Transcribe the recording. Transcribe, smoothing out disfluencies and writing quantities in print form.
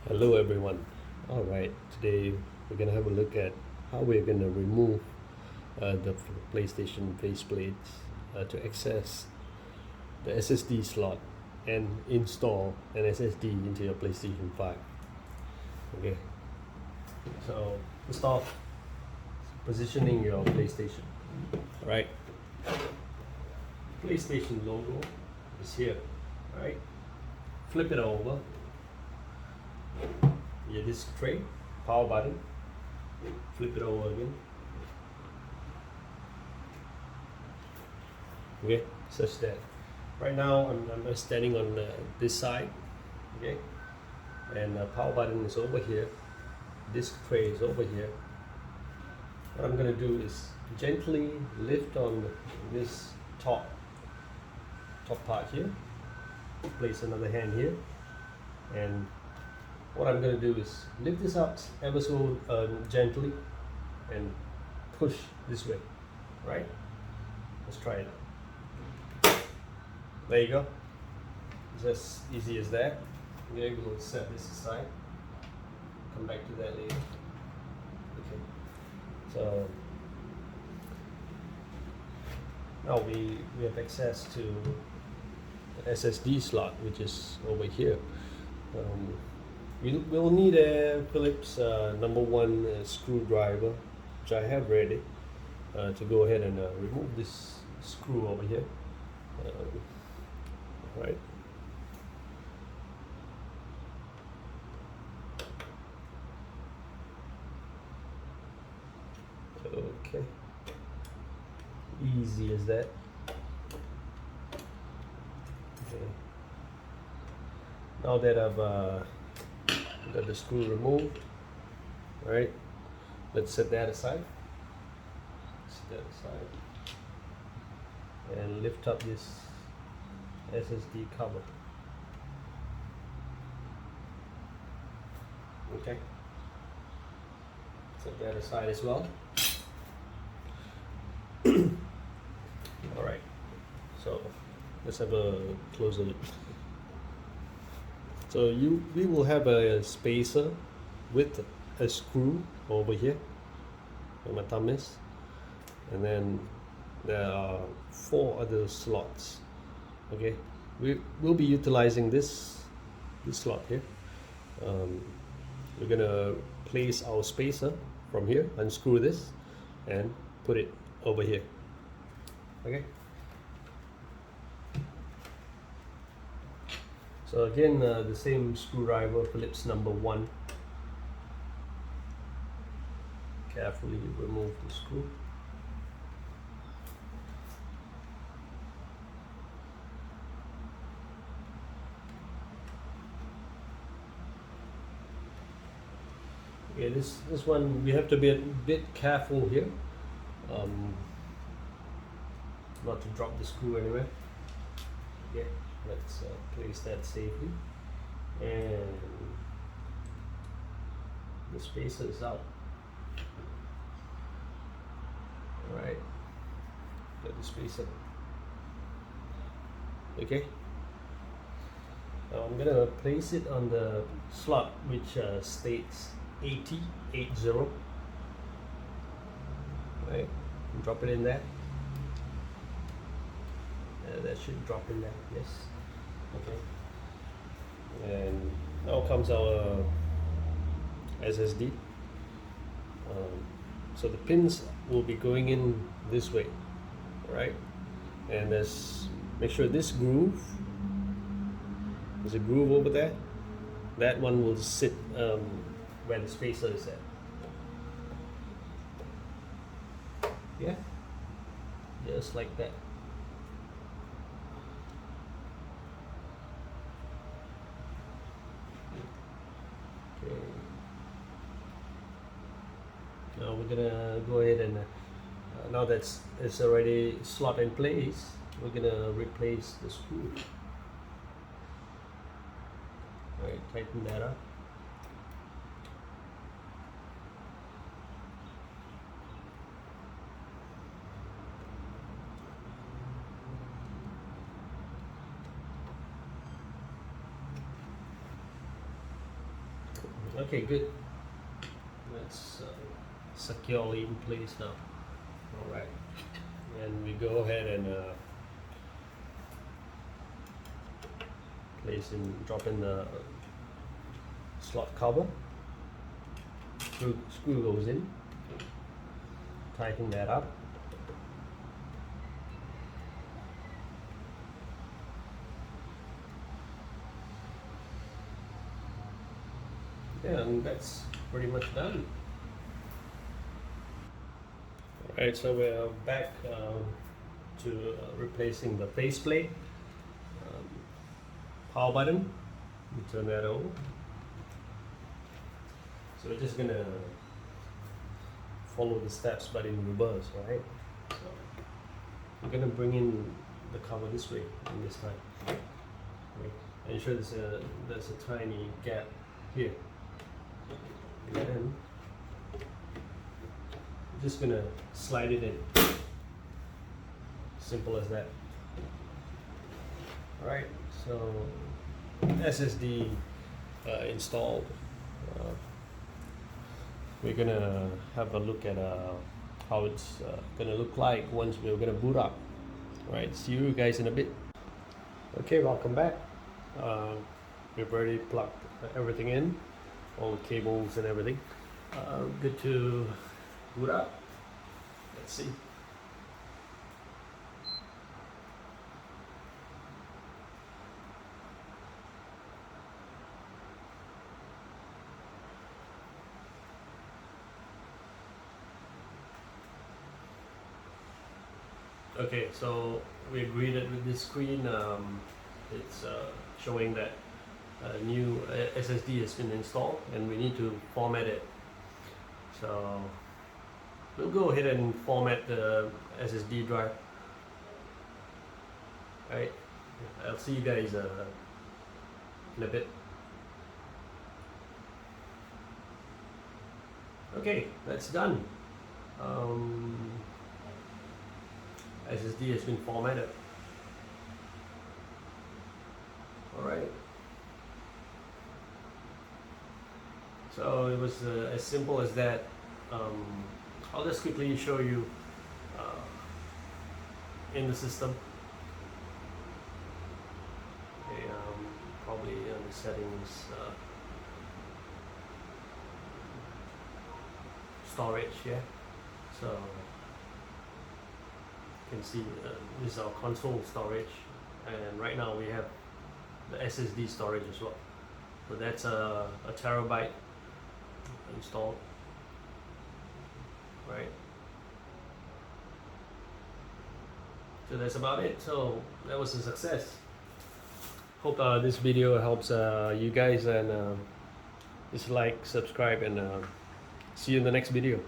Hello everyone. Alright, today we're gonna have a look at how we're gonna remove the PlayStation faceplates to access the SSD slot and install an SSD into your PlayStation 5. Okay, so first off, positioning your PlayStation. Alright, PlayStation logo is here. Alright, flip it over. Your disk tray, power button, flip it over again. Okay, such that right now I'm standing on this side, okay, and the power button is over here, disk tray is over here. What I'm gonna do is gently lift on this top part here, place another hand here, and what I'm going to do is lift this up ever so gently and push this way, right? Let's try it out. There you go. It's as easy as that. Okay, we'll set this aside. Come back to that later. Okay. So now we have access to the SSD slot, which is over here. We'll need a Phillips number 1 screwdriver, which I have ready, to go ahead and remove this screw over here. Right. Okay. Easy as that. Okay. Now that I've got the screw removed, all right, let's set that aside. Set that aside and lift up this SSD cover. Okay, set that aside as well. All right, so let's have a closer look. So we will have a spacer with a screw over here where my thumb is, and then there are 4 other slots. Okay, we'll be utilizing this slot here. We're gonna place our spacer from here, unscrew this, and put it over here. Okay. So again, the same screwdriver, Phillips number 1. Carefully remove the screw. Okay, this one we have to be a bit careful here, not to drop the screw anywhere. Okay. Let's place that safely, and the spacer is out. All right, get the spacer. Okay, now I'm gonna place it on the slot which states 80. Right, drop it in there. That should drop in there, yes. Okay. And now comes our SSD. So the pins will be going in this way, right? And make sure this groove, there's a groove over there. That one will sit where the spacer is at. Yeah, just like that. Now we're gonna go ahead and now that it's already slot in place, we're gonna replace the screw. All right, tighten that up. Okay, good. That's securely in place now. All right, and we go ahead and drop in the slot cover. Screw goes in. Tighten that up. Yeah, and that's pretty much done. Alright, so we're back to replacing the faceplate. Power button, we turn that on. So we're just gonna follow the steps but in reverse, right? So we're gonna bring in the cover this way, in this time. Okay. Ensure there's a tiny gap here. And then we're just gonna slide it in. Simple as that. Alright, so SSD installed. We're gonna have a look at how it's gonna look like once we're gonna boot up. Alright, see you guys in a bit. Okay, welcome back. We've already plugged everything in, all the cables and everything. Good to boot up. Let's see. Okay, so we agreed that with this screen, it's showing that a new SSD has been installed and we need to format it. So we'll go ahead and format the SSD drive. Alright, I'll see you guys in a bit. Okay, that's done. SSD has been formatted. Alright. So it was as simple as that. I'll just quickly show you in the system. Okay, probably on the settings, storage, yeah. So you can see this is our console storage, and right now we have the SSD storage as well. So that's a terabyte installed, right? So that's about it. So that was a success. Hope this video helps you guys, and just like, subscribe, and see you in the next video.